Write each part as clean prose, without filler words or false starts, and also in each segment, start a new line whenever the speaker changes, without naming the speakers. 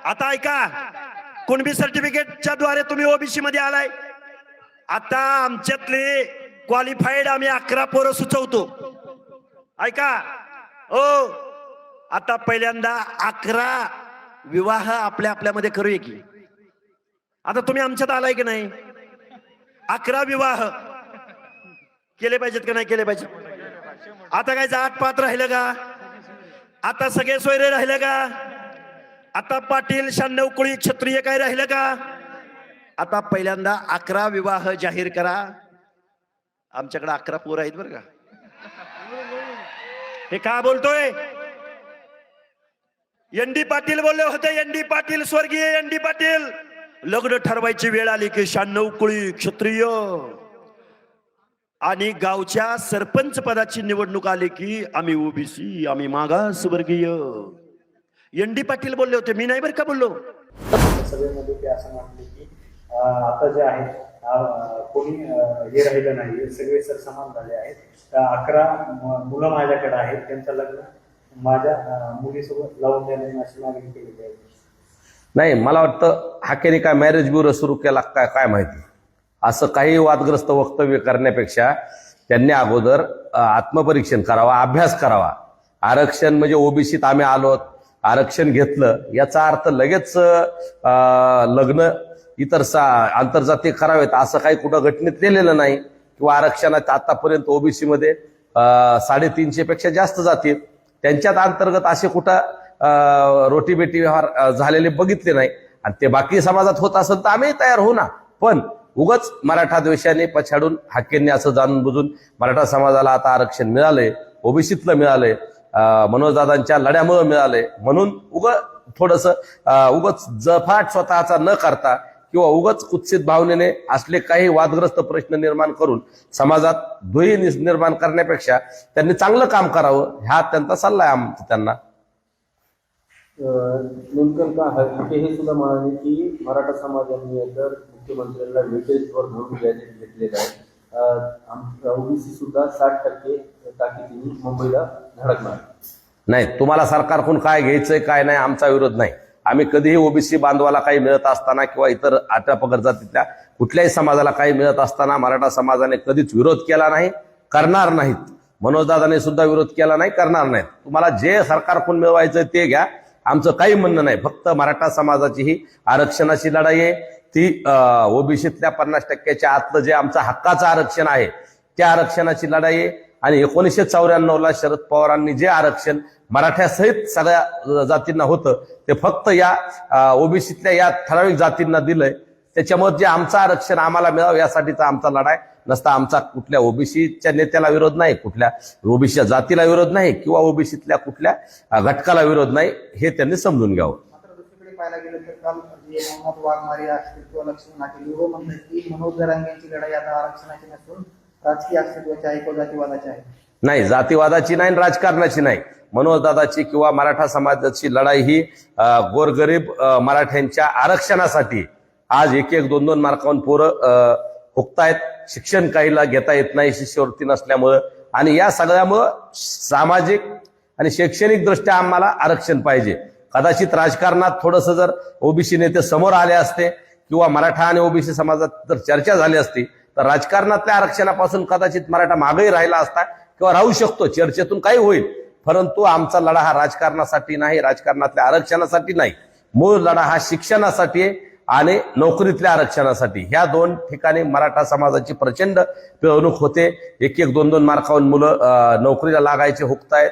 आता ऐका, कुणबी सर्टिफिकेटच्या द्वारे तुम्ही ओबीसी मध्ये आलाय. आता आमच्यातले क्वालिफाईड आम्ही 11 पोरं सुचवतो. ऐका ओ, आता पहिल्यांदा 11 विवाह आपल्यामध्ये करूया की. आता तुम्ही आमच्यात आलाय की नाही? 11 विवाह केले पाहिजेत का नाही केले पाहिजे? आता काय जात पात राहिलं का? आता सगळे सोयरे राहिले का? आता पाटील 96 कुळी क्षत्रिय काय राहिलं का? आता पहिल्यांदा 11 विवाह जाहीर करा. आमच्याकडे 11 पोरं आहेत बरं का. हे का बोलतोय? एनडी पाटील बोलले होते, एनडी पाटील, स्वर्गीय एनडी पाटील, लग्न ठरवायची वेळ आली की 96 कुळी क्षत्रिय आणि गावच्या सरपंच पदाची निवडणूक आली की आम्ही ओबीसी, आम्ही मागासवर्गीय. एनडी पाटील बोलले होते, मी नाही बरं का बोललो.
सभेमध्ये ते असं म्हटले की आता जे आहे कोणी हे राहिलं नाही, सगळे सर समान झाले आहेत. 11 मुलं माझ्याकडे आहेत, त्यांचं लग्न माझ्या मुलीसोबत लावून देण्याची अशी मागणी केलेली आहे.
नाही, मला वाटतं हाकेने काय मॅरेज ब्युरो सुरू केला काय माहिती. असं काही वादग्रस्त वक्तव्य करण्यापेक्षा त्यांनी अगोदर आत्मपरीक्षण करावा, अभ्यास करावा. आरक्षण म्हणजे ओबीसीत आम्ही आलोत, आरक्षण घेतलं याचा अर्थ लगेच लग्न इतर आंतरजातीय करावेत असं काही कुठं घटनेत लिहिलेलं नाही. किंवा आरक्षणात आतापर्यंत ओबीसी मध्ये 350 पेक्षा जास्त जाती, त्यांच्यात अंतर्गत असे कुठं रोटीबेटी व्यवहार झालेले बघितले नाही. आणि ते बाकी समाजात होत असेल तर आम्ही तयार होऊ ना. पण उगाच मराठा द्वेषाने पछाडून हाकेंनी असं जाणून बुजून मराठा समाजाला आता आरक्षण मिळालंय, ओबीसीतलं मिळालंय, मनोजदादांच्या लढ्यामुळे मिळालंय म्हणून थोडस उगाच जफाट स्वतःचा न करता किंवा उगाच कुत्सित भावनेने असले काही वादग्रस्त प्रश्न निर्माण करून समाजात दुही निर्माण करण्यापेक्षा त्यांनी चांगलं काम करावं, हा त्यांचा सल्ला आहे त्यांना.
नेमकं का हे सुद्धा म्हणाले की मराठा समाजाने तर मुख्यमंत्र्यांना वेटेजवर धरून घेतलेलं आहे. ओबीसी सुद्धा 60% ताकदीने मुंबईला धडकणार
नाही. तुम्हाला सरकारकडून काय घ्यायचंय काय नाही आमचा विरोध नाही. आम्ही कधीही ओबीसी बांधवाला काही मिळत असताना किंवा इतर 18 पगड जातीतल्या कुठल्याही समाजाला काही मिळत असताना मराठा समाजाने कधीच विरोध केला नाही, करणार नाहीत. मनोजदादाने सुद्धा विरोध केला नाही, करणार नाहीत. तुम्हाला जे सरकारकडून मिळवायचं ते घ्या, आमचं काही म्हणणं नाही. फक्त मराठा समाजाची ही आरक्षणाची लढाई आहे. ती ओबीसीतल्या 50%च्या आतलं जे आमचं हक्काचं आरक्षण आहे त्या आरक्षणाची लढाई आहे. आणि 1994ला शरद पवारांनी जे आरक्षण मराठ्यासहित सगळ्या जातींना होतं ते फक्त या ओबीसीतल्या या ठराविक जातींना दिलंय. त्याच्यामुळे जे आमचं आरक्षण आम्हाला मिळावं यासाठीचा आमचा लढाई नसता. आमचा कुठल्या ओबीसीच्या नेत्याला विरोध नाही, कुठल्या ओबीसीच्या जातीला विरोध नाही किंवा ओबीसीतल्या कुठल्या घटकाला विरोध नाही, हे त्यांनी समजून घ्यावं.
मात्र दुसरीकडे पाहायला गेलं तर काल मोहम्मद वाघमारे असतील किंवा लक्ष्मण आठवले व म्हणतात की मनोज जरांगेंची लढाई आता आरक्षणाची नसून राजकीय अस्तित्वाची आहे किंवा जातीवादाची आहे.
नाही, जातीवादाची नाही, राजकारणाची नाही. मनोजदादाची किंवा मराठा समाजाची लढाई ही गोरगरीब मराठ्यांच्या आरक्षणासाठी. आज 1-1, 2-2 मार्कावरून पोरं हुकतायत, शिक्षण काहीला घेता येत नाही शिष्यवृत्ती नसल्यामुळं. आणि या सगळ्यामुळं सामाजिक आणि शैक्षणिक दृष्ट्या आम्हाला आरक्षण पाहिजे. कदाचित राजकारणात थोडंसं जर ओबीसी नेते समोर आले असते किंवा मराठा आणि ओबीसी समाजात जर चर्चा झाली असती तर राजकारणातल्या आरक्षणापासून कदाचित मराठा मागेही राहिला असता किंवा राहू शकतो, चर्चेतून काही होईल. परंतु आमचा लढा हा राजकारणासाठी नाही, राजकारणातल्या आरक्षणासाठी नाही. मूळ लढा हा शिक्षणासाठी आहे आणि नोकरीतल्या आरक्षणासाठी. ह्या 2 ठिकाणी मराठा समाजाची प्रचंड पिळवणूक होते. 1-1, 2-2 मार्कावरून मुलं नोकरीला लागायचे हुकतायत.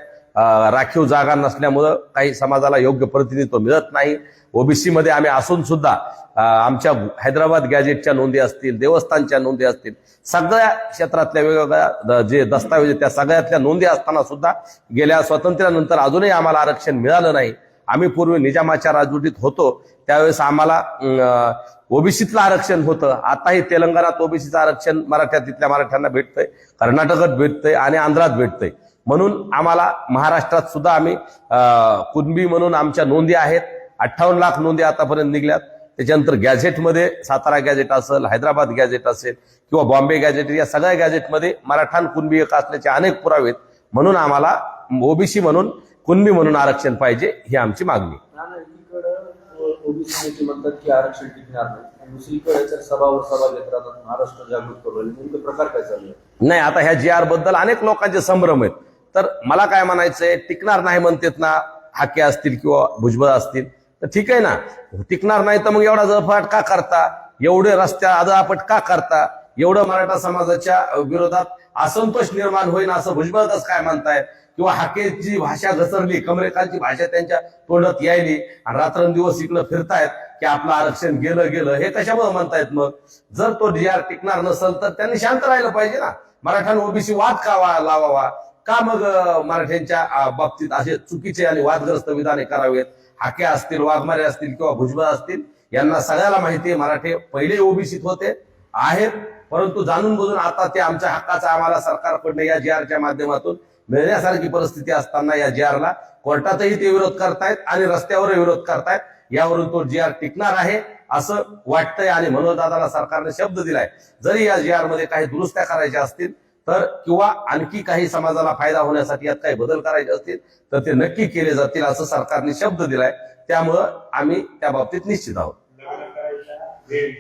राखीव जागा नसल्यामुळं काही समाजाला योग्य प्रतिनिधित्व मिळत नाही. ओबीसी मध्ये आम्ही असून सुद्धा आमच्या हैदराबाद गॅजेटच्या नोंदी असतील, देवस्थानच्या नोंदी असतील, सगळ्या क्षेत्रातल्या वेगवेगळ्या जे दस्तावेज त्या सगळ्यातल्या नोंदी असताना सुद्धा गेल्या स्वातंत्र्यानंतर अजूनही आम्हाला आरक्षण मिळालं नाही. आम्ही पूर्वी निजामाच्या राजवटीत होतो त्यावेळेस आम्हाला ओबीसीतलं आरक्षण होतं. आताही तेलंगणात ओबीसीचं आरक्षण तिथल्या मराठ्यांना भेटतंय, कर्नाटकात भेटतंय आणि आंध्रात भेटतंय. म्हणून आम्हाला महाराष्ट्रात सुद्धा आम्ही कुणबी म्हणून आमच्या नोंदी आहेत. 58 लाख नोंदी आतापर्यंत निघल्यात. त्याच्यानंतर गॅझेटमध्ये सातारा गॅझेट असेल, हैदराबाद गॅझेट असेल किंवा बॉम्बे गॅझेट, या सगळ्या गॅझेटमध्ये मराठा कुणबी एक असल्याचे अनेक पुरावे आहेत. म्हणून आम्हाला ओबीसी म्हणून कुणबी म्हणून आरक्षण पाहिजे ही आमची मागणी.
ओबीसी नेते म्हणतात की आरक्षण टिकणार नाही आणि दुसरीकडे तर सभावर सभा घेत राहतात, महाराष्ट्र जागृत करू राहिले. नेमके प्रकार काय चालू आहे?
नाही, आता ह्या GR बद्दल अनेक लोकांचे संभ्रम आहेत. तर मला काय म्हणायचंय, टिकणार नाही म्हणतात ना, हाके असतील किंवा भुजबळ असतील, तर ठीक आहे ना, टिकणार नाही तर मग एवढा जळफाट का करता, एवढे रस्त्या आदळापट का करता, एवढं मराठा समाजाच्या विरोधात असंतोष निर्माण होईल असं भुजबळच काय म्हणतायत, किंवा हाकेची भाषा घसरली, कमरेखालची भाषा त्यांच्या तोंडात यायली आणि रात्रंदिवस इकडं फिरतायत की आपलं आरक्षण गेलं गेलं, हे कशामुळे म्हणतायत? मग जर तो GR टिकणार नसेल तर त्यांनी शांत राहिलं पाहिजे ना. मराठा ओबीसी वाद का लावावा, का मग मराठ्यांच्या बाबतीत असे चुकीचे आणि वादग्रस्त विधाने करावेत? हाके असतील, वाघमारे असतील किंवा भुजबळ असतील, यांना सगळ्याला माहिती आहे मराठे पहिले ओबीसीत होते आहेत, परंतु जाणून बुजून आता ते आमच्या हक्काचा आम्हाला सरकारकडनं या GRच्या माध्यमातून मिळण्यासारखी परिस्थिती असताना या GRला कोर्टातही ते विरोध करतायत आणि रस्त्यावरही विरोध करतायत. यावरून तो GR टिकणार आहे असं वाटतंय आणि मनोजदादाला सरकारने शब्द दिलाय, जरी या GR मध्ये काही दुरुस्त्या करायच्या असतील तर किंवा आणखी काही समाजाला फायदा होण्यासाठी यात काही बदल करायचे असतील तर ते नक्की केले जातील असं सरकारने शब्द दिलाय. त्यामुळं आम्ही त्या बाबतीत निश्चित आहोत.
लग्न करायच्या वेळी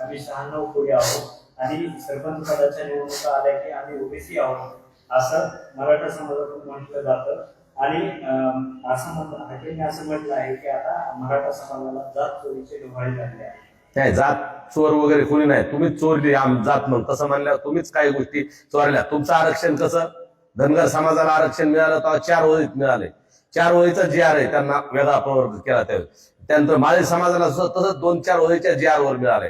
आम्ही 96 कोटी आहोत आणि सरपंच पदाच्या निवडणुका आल्या की आम्ही ओबीसी आहोत असं मराठा समाजातून म्हटलं जातं. आणि हाकेने असं म्हटलं आहे की आता मराठा समाजाला जात चोरीचे डोहाळे लागले आहे.
नाही, जात चोर वगैरे कोणी नाही, तुम्हीच चोरली जात म्हणून तसं म्हणल्यावर तुम्हीच काही गोष्टी चोरल्या. तुमचं आरक्षण कसं, धनगर समाजाला आरक्षण मिळालं तेव्हा 4 ओळीत मिळाले, 4 ओळीचा GR आहे, त्यांना वेगळा प्रवर्ग केला त्यावेळेस. त्यानंतर माळी समाजाला तसंच 2-4 ओळीच्या GR वर मिळाले.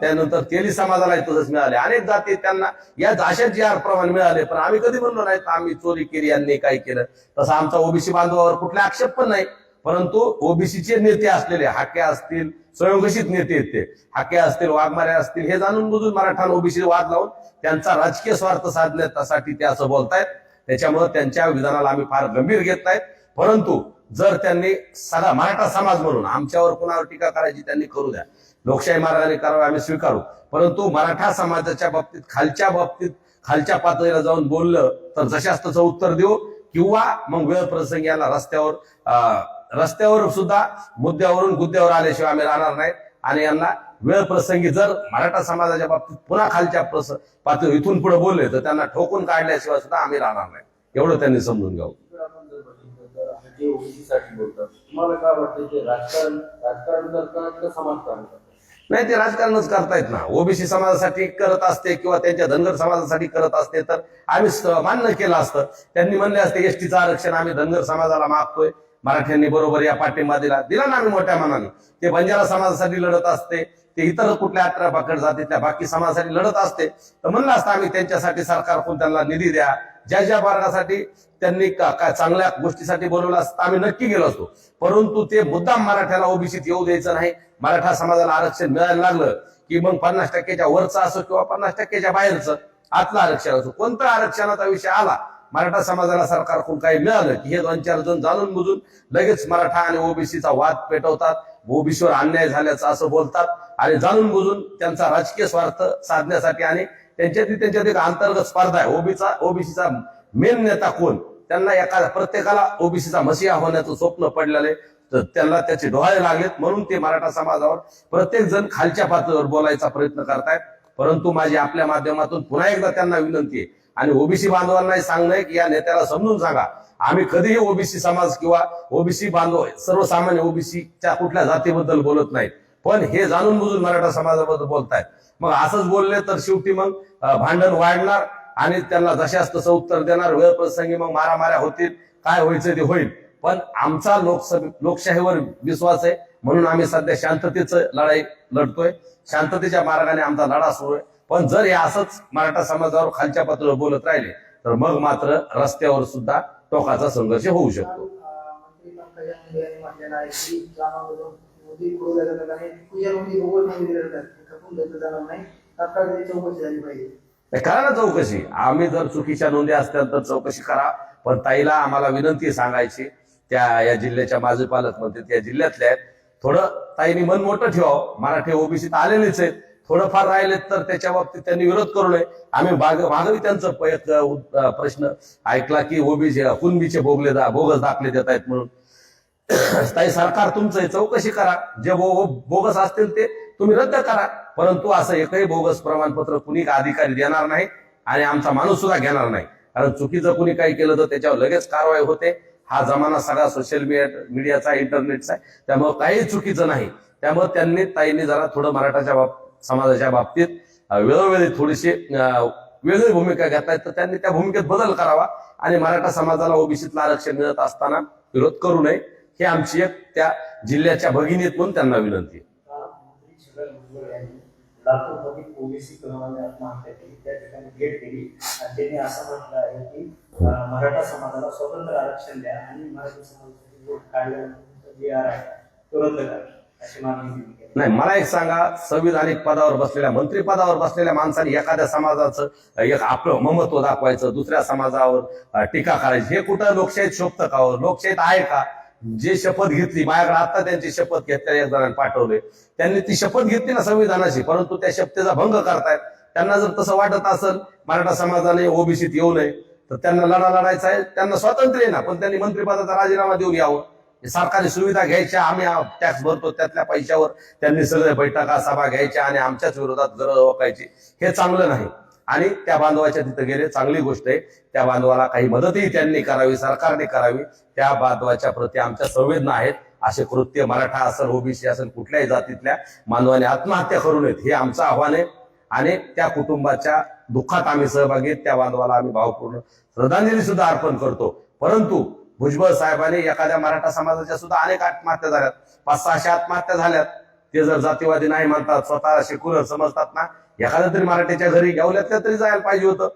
त्यानंतर तेली समाजालाही तसंच मिळाले. अनेक जाती त्यांना या अशा GR प्रमाणे मिळाले. पण आम्ही कधी म्हणलो नाही आम्ही चोरी केली, यांनी काय केलं. तसं आमचा ओबीसी बांधवावर कुठला आक्षेप पण नाही. परंतु ओबीसीचे नेते असलेले हाके असतील, स्वयंघोषित नेते आहेत ते, हाके असतील, वाघमारे असतील, हे जाणून बुजून मराठा ओबीसी वाद लावून त्यांचा राजकीय स्वार्थ साधण्यासाठी ते असं बोलतायत. त्याच्यामुळे त्यांच्या विधानाला आम्ही फार गंभीर घेत नाहीत. परंतु जर त्यांनी सगळा मराठा समाज म्हणून आमच्यावर कुणावर टीका करायची त्यांनी करू द्या, लोकशाही मार्गाने करावं, आम्ही स्वीकारू. परंतु मराठा समाजाच्या बाबतीत खालच्या पातळीला जाऊन बोललं तर जशास तसं उत्तर देऊ, किंवा मग वेळ प्रसंगी याला रस्त्यावर सुद्धा मुद्द्यावरून गुद्द्यावर आल्याशिवाय आम्ही राहणार नाही. आणि यांना वेळ प्रसंगी जर मराठा समाजाच्या बाबतीत पुन्हा खालच्या पातळी इथून पुढे बोलले तर त्यांना ठोकून काढल्याशिवाय सुद्धा आम्ही राहणार नाही, एवढं त्यांनी समजून घ्यावं.
आपण जर बघितलं तर हाके ओबीसी साठी बोलतात, तुम्हाला काय वाटतं की राजकारण करतात का समाजकारण करतात?
नाही, ते राजकारणच करतायत ना. ओबीसी समाजासाठी करत असते किंवा त्यांच्या धनगर समाजासाठी करत असते तर आम्ही मान्य केलं असतं. त्यांनी म्हणले असते एसटीचं आरक्षण आम्ही धनगर समाजाला मागतोय, मराठ्यांनी बरोबर या पाठिंबा दिला ना आम्ही मोठ्या मनाने. ते बंजारा समाजासाठी लढत असते, ते इतर कुठल्या 18 पाकड जातीतल्या बाकी समाजासाठी लढत असते तर म्हणलं असतं आम्ही त्यांच्यासाठी सरकारकडून त्यांना निधी द्या, ज्या मार्गासाठी त्यांनी काय चांगल्या गोष्टीसाठी बोलवलं असतं आम्ही नक्की गेलो असतो. परंतु ते मुद्दाम मराठ्याला ओबीसीत येऊ द्यायचं नाही. मराठा समाजाला आरक्षण मिळायला लागलं की मग 50% वरचं असो किंवा 50% बाहेरचं आतलं आरक्षण असो, कोणतं आरक्षणाचा विषय आला, मराठा समाजाला सरकारकडून काही मिळालं की हे 2-4 जण जाणून बुजून लगेच मराठा आणि ओबीसीचा वाद पेटवतात, ओबीसीवर अन्याय झाल्याचं असं बोलतात आणि जाणून बुजून त्यांचा राजकीय स्वार्थ साधण्यासाठी आणि त्यांच्यात एक अंतर्गत स्पर्धा आहे. ओबीसीचा मेन नेता कोण, त्यांना प्रत्येकाला ओबीसीचा मसिहा होण्याचं स्वप्न पडलेले, तर त्यांना त्याचे डोहाळे लागलेत. म्हणून ते मराठा समाजावर प्रत्येक जण खालच्या पातळीवर बोलायचा प्रयत्न करतायत. परंतु माझी आपल्या माध्यमातून पुन्हा एकदा त्यांना विनंती आहे आणि ओबीसी बांधवांनाही सांगणं की या नेत्याला समजून सांगा, आम्ही कधीही ओबीसी समाज किंवा ओबीसी बांधव सर्वसामान्य ओबीसीच्या कुठल्या जातीबद्दल बोलत नाहीत, पण हे जाणून बुजून मराठा समाजाबद्दल बोलतायत. मग असंच बोलले तर शेवटी मग भांडण वाढणार आणि त्यांना जशास तसं उत्तर देणार, वेळ प्रसंगी मग मारामाऱ्या होतील, काय व्हायचं ते होईल. पण आमचा लोकशाहीवर विश्वास आहे म्हणून आम्ही सध्या शांततेचं लढाई लढतोय, शांततेच्या मार्गाने आमचा लढा सुरू आहे. पण जर हे असंच मराठा समाजावर खालच्या पातळीवर बोलत राहिले तर मग मात्र रस्त्यावर सुद्धा टोकाचा संघर्ष होऊ शकतो.
मंत्री पंकजा मुंडे यांनी म्हटलेलं आहे की जाणून मोदी पुरवल्या जातात आणि तुझ्या मोदी भूगोल मध्ये दिले जातात, खपून द्यायचं जाणार नाही, तात्काळ त्याची चौकशी झाली पाहिजे.
करा ना चौकशी. आम्ही जर चुकीच्या नोंदी असतील तर चौकशी करा. पण ताईला आम्हाला विनंती सांगायची, त्या या जिल्ह्याच्या माझे पालकमंत्री त्या जिल्ह्यातल्या आहेत, थोडं ताईंनी मन मोठं ठेवावं. मराठी ओबीसीत आलेलेच आहेत, थोडंफार राहिलेत तर त्याच्या बाबतीत त्यांनी विरोध करू नये. आम्ही मागवी त्यांचा प्रश्न ऐकला की ओबीसी कुणबीचे बोगस दाखले देत आहेत म्हणून. ताई सरकार तुमचं आहे, चौकशी करा, जे बोगस असतील ते तुम्ही रद्द करा, परंतु असं एकही बोगस प्रमाणपत्र कुणी अधिकारी देणार नाही आणि आमचा माणूस सुद्धा घेणार नाही. कारण चुकीचं कुणी काही केलं तर त्याच्यावर लगेच कारवाई होते. हा जमाना सगळा सोशल मीडियाचा, इंटरनेटचा आहे, त्यामुळे काही चुकीचं नाही. त्यामुळे ताईंनी जरा थोडं मराठाच्या समाजाच्या बाबतीत वेळोवेळी थोडीशी वेगळी भूमिका घेतायत, तर त्यांनी त्या भूमिकेत बदल करावा आणि मराठा समाजाला ओबीसीतलं आरक्षण मिळत असताना विरोध करू नये, हे आमची एक त्या जिल्ह्याच्या भगिनीत म्हणून त्यांना विनंती आहे.
लातूरमध्ये ओबीसी तरुणांनी आत्महत्या केली, त्या ठिकाणी भेट दिली आणि त्यांनी असं म्हटलं आहे की मराठा समाजाला स्वतंत्र आरक्षण द्या आणि मराठा समाजासाठी जो काढल्यानंतर जे आहे तो रद्द करा अशी मागणी केली.
नाही, मला एक सांगा, संविधानिक पदावर बसलेल्या, मंत्री पदावर बसलेल्या माणसाने एखाद्या समाजाचं एक आपलं ममत्व दाखवायचं, दुसऱ्या समाजावर टीका करायची, हे कुठं लोकशाहीत शोभतं का? लोकशाहीत आहे का? जे शपथ घेतली, माझ्याकडे आता त्यांची शपथ घेतल्या एक जणांनी पाठवले, त्यांनी ती शपथ घेतली ना संविधानाची, परंतु त्या शपथेचा भंग करतायत. त्यांना जर तसं वाटत असेल मराठा समाजाने ओबीसीत येऊ नये, तर त्यांना लढायचा आहे, त्यांना स्वातंत्र्य आहे ना, पण त्यांनी मंत्रिपदाचा राजीनामा देऊन यावं. सरकारी सुविधा घ्यायच्या, आम्ही टॅक्स भरतो त्यातल्या पैशावर त्यांनी सगळे बैठका सभा घ्यायच्या आणि आमच्याच विरोधात गरज ओळखायची, हे चांगलं नाही. आणि त्या बांधवाच्या तिथं गेले, चांगली गोष्ट आहे. त्या बांधवाला काही मदतही त्यांनी करावी, सरकारने करावी. त्या बांधवाच्या प्रती आमच्या संवेदना आहेत. असे कृत्य मराठा असेल, ओबीसी असेल, कुठल्याही जातीतल्या बांधवाने आत्महत्या करू नयेत, हे आमचं आव्हान आहे. आणि त्या कुटुंबाच्या दुःखात आम्ही सहभागी, त्या बांधवाला आम्ही भावपूर्ण श्रद्धांजली सुद्धा अर्पण करतो. परंतु भुजबळ साहेबांनी एखाद्या मराठा समाजाच्या सुद्धा अनेक आत्महत्या झाल्यात, 500-600 आत्महत्या झाल्यात. ते जर जातीवादी नाही म्हणतात, स्वतः सेक्युलर समजतात ना, एखाद्या तरी मराठीच्या घरी गेवल्यातल्या तरी जायला पाहिजे होतं.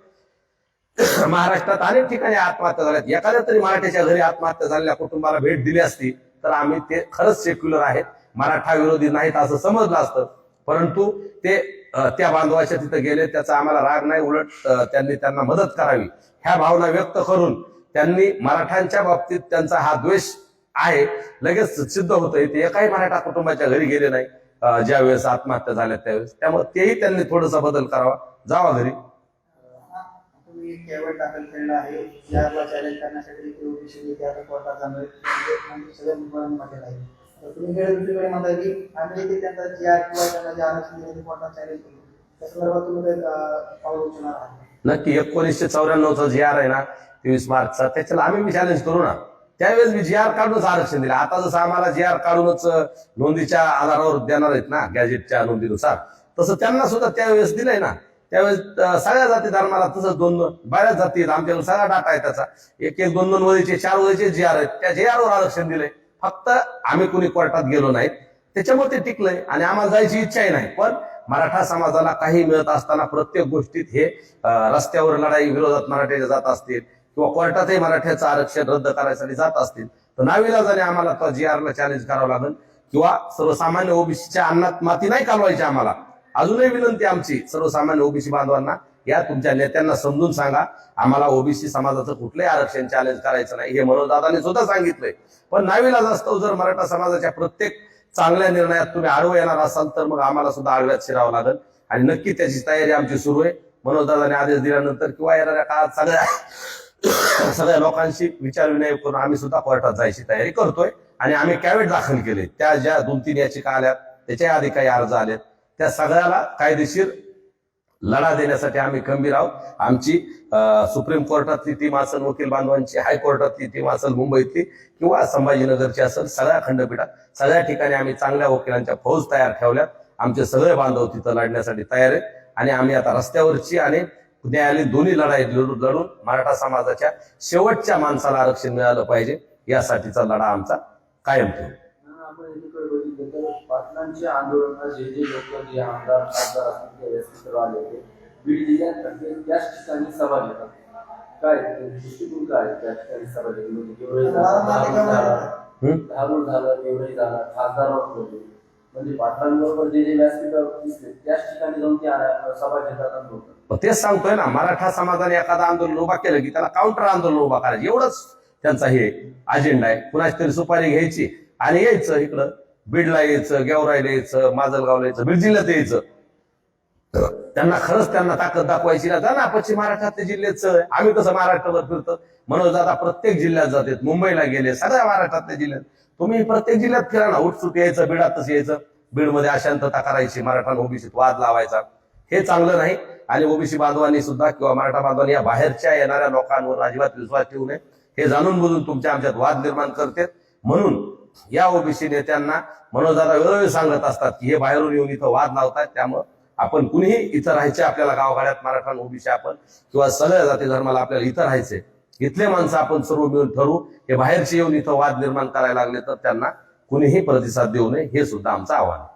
महाराष्ट्रात अनेक ठिकाणी आत्महत्या झाल्यात, एखाद्या तरी मराठीच्या घरी आत्महत्या झालेल्या कुटुंबाला भेट दिली असती तर आम्ही ते खरंच सेक्युलर आहेत, मराठा विरोधी नाहीत असं समजलं असतं. परंतु ते त्या बांधवाच्या तिथं गेले, त्याचा आम्हाला राग नाही, उलट त्यांनी त्यांना मदत करावी ह्या भावना व्यक्त करून त्यांनी मराठ्यांच्या बाबतीत त्यांचा हा द्वेष आहे लगेच सिद्ध होतोय. ते एकाही मराठा कुटुंबाच्या घरी गेले नाही ज्या वेळेस आत्महत्या झाल्या त्यावेळेस, त्यामुळे तेही त्यांनी थोडासा बदल करावा, जावा घरी.
तुम्ही कॅवेट दाखल केलेला आहे, याला चॅलेंज करण्यासाठी ओबीसी नेते आता कोर्टात जाणार म्हणजे सगळ्या मुद्द्यांमध्ये आहे. तर तुम्ही हे दुसरीकडे म्हणताय की आम्ही ते त्यांचा जी आर किंवा त्यांना जे आरक्षण दिले ते कोर्टात चॅलेंज केलं, त्या संदर्भात तुम्ही काही पाऊल उचलणार आहात?
नक्की. 1994चा जी आर आहे ना, 23 मार्चचा, त्याच्याला आम्ही चॅलेंज करू ना. त्यावेळेस मी जी आर काढूनच आरक्षण दिलं. आता जसं आम्हाला जी आर काढूनच नोंदीच्या आधारावर देणार आहेत ना, गॅजेटच्या नोंदीनुसार, तसं त्यांना सुद्धा त्यावेळेस दिलंय ना. त्यावेळेस सगळ्या जाती धर्माला तसंच 2 बऱ्याच जाती आहेत, आमच्याकडे सगळा डाटा आहे त्याचा. 1-1, 2-2 वरीचे 4 वरीचे जी आर आहेत, त्या जी आर वर आरक्षण दिलंय. फक्त आम्ही कुणी कोर्टात गेलो नाही, त्याच्यामुळे ते टिकलंय आणि आम्हाला जायची इच्छाही नाही. पण मराठा समाजाला काही मिळत असताना प्रत्येक गोष्टीत हे रस्त्यावर लढाई विरोधात मराठ्याच्या जात असतील किंवा कोर्टातही मराठ्याचं आरक्षण रद्द करायसाठी जात असतील, तर नाविलाजाने आम्हाला तो जी आरला चॅलेंज करावं लागेल किंवा सर्वसामान्य ओबीसीच्या अन्नात माती नाही कालवायची. आम्हाला अजूनही विनंती आमची सर्वसामान्य ओबीसी बांधवांना, या तुमच्या नेत्यांना समजून सांगा, आम्हाला ओबीसी समाजाचं कुठलंही आरक्षण चॅलेंज करायचं नाही, हे मनोजदादांनी सुद्धा सांगितलंय. पण नाविलाज असतो, जर मराठा समाजाच्या प्रत्येक चांगल्या निर्णयात तुम्ही आडवं येणार असाल तर मग आम्हाला सुद्धा आडव्यात शिरावं लागेल आणि नक्की त्याची तयारी आमची सुरू आहे. मनोजदादाने आदेश दिल्यानंतर किंवा येणाऱ्या काळात सगळ्या लोकांशी विचारविनिमय करून आम्ही सुद्धा कोर्टात जायची तयारी करतोय आणि आम्ही कॅवेट दाखल केले. त्या ज्या 2-3 याचिका आल्यात, त्याच्या आधी काही अर्ज आलेत, त्या सगळ्याला कायदेशीर लढा देण्यासाठी आम्ही खंबीर आहोत. आमची सुप्रीम कोर्टातली टीम असेल, वकील बांधवांची हायकोर्टातली टीम असेल, मुंबईतली किंवा संभाजीनगरची असेल, सगळ्या खंडपीठात सगळ्या ठिकाणी आम्ही चांगल्या वकिलांच्या फौज तयार ठेवल्यात. आमचे सगळे बांधव तिथं लढण्यासाठी तयार आहेत आणि आम्ही आता रस्त्यावरची आणि न्यायालयीन दोन्ही लढाई लढून मराठा समाजाच्या शेवटच्या माणसाला आरक्षण मिळालं पाहिजे यासाठीचा लढा आमचा कायम ठेवू.
आपण एकीकडे बघितलं तर पाटलांच्या आंदोलनात जे लोक, जे आमदार खासदार असतील ते सर्व आले होते, बीड जिल्ह्यात त्याच ठिकाणी सभा घेतात. काय दृष्टिकोन काय त्या ठिकाणी सभा घेतली? गेवराई धारूर झालं, गेवराई झाला, खासदारावर बोलले, म्हणजे पाटलांबरोबर जे व्यासपीठावर दिसले त्याच ठिकाणी जाऊन ते सभा घेतात आणि बोलतात.
तेच सांगतोय ना, मराठा समाजाने एखादं आंदोलन उभा केलं की त्याला काउंटर आंदोलन उभा करायचं, एवढंच त्यांचा हे अजेंडा आहे. कुणाची तरी सुपारी घ्यायची आणि यायचं इकडं, बीडला यायचं, गेवराईला यायचं, माजलगावला यायचं, बीड जिल्ह्यात यायचं. त्यांना खरंच त्यांना ताकद दाखवायची ना, जा ना पश्चिम महाराष्ट्रातल्या जिल्ह्याचं. आम्ही कसं महाराष्ट्रावर फिरतो, मनोजदादा प्रत्येक जिल्ह्यात जातात, मुंबईला गेले, सगळ्या महाराष्ट्रातल्या जिल्ह्यात तुम्ही प्रत्येक जिल्ह्यात फिरा ना, उठसूट यायचं, बीडातच यायचं, बीडमध्ये अशांतता करायची, मराठा ओबीसीत वाद लावायचा, हे चांगलं नाही. आणि ओबीसी बांधवांनी सुद्धा किंवा मराठा बांधवांनी या बाहेरच्या येणाऱ्या लोकांवर अजिबात विश्वास ठेवू नये. हे जाणून बुजून तुमच्या आमच्यात वाद निर्माण करतात. म्हणून या ओबीसी नेत्यांना मनोजदादा वेळोवेळी सांगत असतात की हे बाहेरून येऊन इथं वाद लावतात, त्यामुळे आपण कुणीही इथं राहायचे, आपल्याला गावगाड्यात मराठा ओबीसी आपण किंवा सगळ्या जाती धर्माला आपल्याला इथं राहायचे, इथले माणसं आपण सर्व मिळून ठरवू. हे बाहेरचे येऊन इथं वाद निर्माण करायला लागले तर त्यांना कुणीही प्रतिसाद देऊ नये, हे सुद्धा आमचं आव्हान आहे.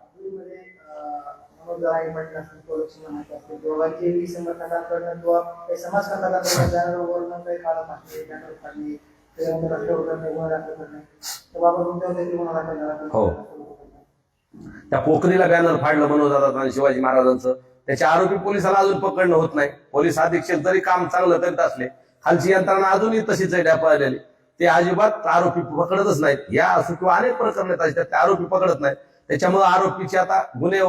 हो, त्या पोखरीला बॅनर फाडलं मनोजदादा आणि शिवाजी महाराजांचं, त्याच्या आरोपी पोलिसाला अजून पकडणं होत नाही. पोलीस अधीक्षक जरी काम चांगलं करीत असले, खालची यंत्रणा अजूनही तशीच आहे ढापळलेली, ते अजिबात आरोपी पकडतच नाहीत. या असो किंवा अनेक प्रकरण असतात, ते आरोपी पकडत नाहीत. त्याच्यामुळे आरोपीचे आता गुन्हे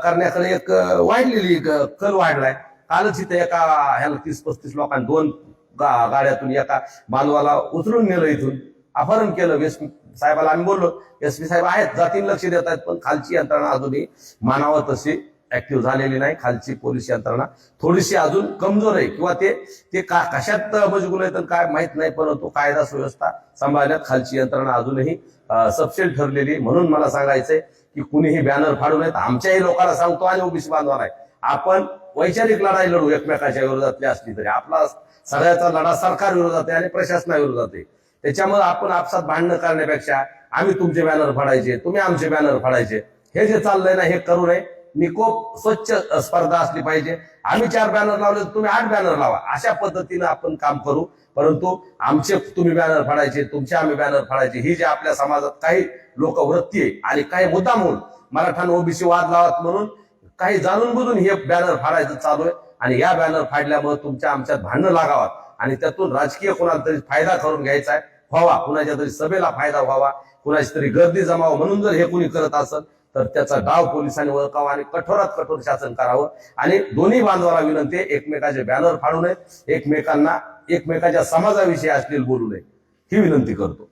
करण्याकडे एक वाढलेली कल वाढलाय. कालच इथे एका ह्याला 30-35 लोकांनी 2 गाड्यातून एका बांधवाला उचलून नेलं, इथून अपहरण केलं. एसपी साहेबाला आम्ही बोललो, एसपी साहेब आहेत, जातीन लक्ष देत आहेत, पण खालची यंत्रणा अजूनही मानावं तशी ऍक्टिव्ह झालेली नाही. खालची पोलीस यंत्रणा थोडीशी अजून कमजोर आहे, किंवा ते कशात मजगूल आहे तर काय माहित नाही, परंतु कायदा सुव्यवस्था सांभाळण्यात खालची यंत्रणा अजूनही सपशेल ठरलेली. म्हणून मला सांगायचंय की कुणीही बॅनर फाडू नयेत. आमच्याही लोकांना सांगतो आणि ओबीसी बांधवांना आहे, आपण वैचारिक लढाई लढू एकमेकाच्या विरोधातली असली तरी. आपला सगळ्याचा लढा सरकार विरोधात आहे आणि प्रशासनाविरोधात आहे. त्याच्यामुळे आपण आपसात भांडणं करण्यापेक्षा आम्ही तुमचे बॅनर फाडायचे, तुम्ही आमचे बॅनर फाडायचे, हे जे चाललंय ना, हे करू नये. निकोप स्वच्छ स्पर्धा असली पाहिजे. आम्ही 4 बॅनर लावले, तुम्ही 8 बॅनर लावा, अशा पद्धतीने आपण काम करू. परंतु आमचे तुम्ही बॅनर फाडायचे, तुमचे आम्ही बॅनर फाडायचे, ही जी आपल्या समाजात काही लोक वृत्ती आहे आणि काही मुद्दा म्हणून मराठा ओबीसी वाद लावत म्हणून काही जाणून बुजून हे बॅनर फाडायचं चालू आहे. आणि या बॅनर फाडल्यामुळे तुमच्या आमच्यात भांडणं लागावात आणि त्यातून राजकीय कोणाला तरी फायदा करून घ्यायचा आहे, व्हावा, कुणाच्या तरी सभेला फायदा व्हावा, कुणाची तरी गर्दी जमावं म्हणून जर हे कुणी करत असेल तर त्याचा डाव पोलिसांनी ओळखावा आणि कठोरात कठोर शासन करावं. आणि दोन्ही बांधवाला विनंती आहे, एकमेकाचे बॅनर फाडू नये, एकमेकांच्या समाजाविषयी असलेलं बोलू नये, ही विनंती करतो.